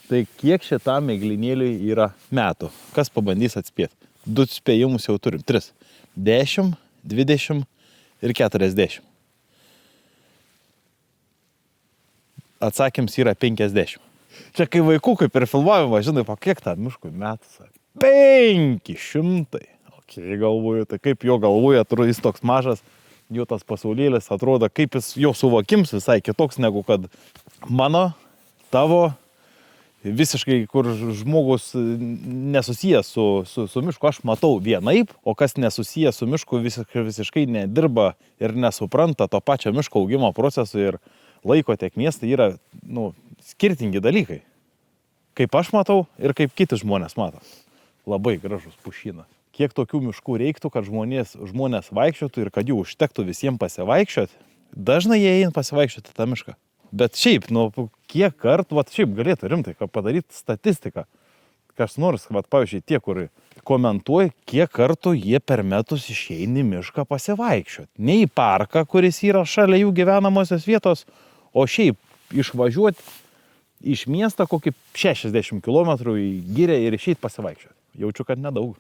Tai kiek šitam eglinėliui yra metų? Kas pabandys atspėti? 2 spėjimus jau turim. 3. 10, 20 ir 40. Atsakymas yra 50. Čia kai vaikų, per filmavimą, žinai, po kiek tą miškų metus? 500. Ok, galvoju, tai kaip jo galvoja, atrodo, jis toks mažas, jo tas pasaulėlis atrodo, kaip jis, jo suvokims visai kitoks negu kad mano, tavo, visiškai, kur žmogus nesusijęs su mišku, aš matau vienaip, o kas nesusijęs su mišku visiškai nedirba ir nesupranta to pačio miško augimo proceso ir laiko tėkmės, tai yra, skirtingi dalykai. Kaip aš matau ir kaip kiti žmonės mato. Labai gražus pušynas. Kiek tokių miškų reiktų, kad žmonės vaikščiotų ir kad jų užtektų visiems pasivaikščioti. Dažnai jie eina pasivaikščioti tą mišką. Bet šiaip, kiek kartų, šiaip galėtų rimtai padaryti statistiką. Kas nors, pavyzdžiui, tie, kur komentuoja, kiek kartų jie per metus išeina į mišką pasivaikščioti. Ne į parką, kuris yra šalia jų gyvenamosios vietos, o šiaip išvažiuoti iš miesto kokį 60 km į girią ir išeiti pasivaikščioti. Jaučiu, kad nedaug.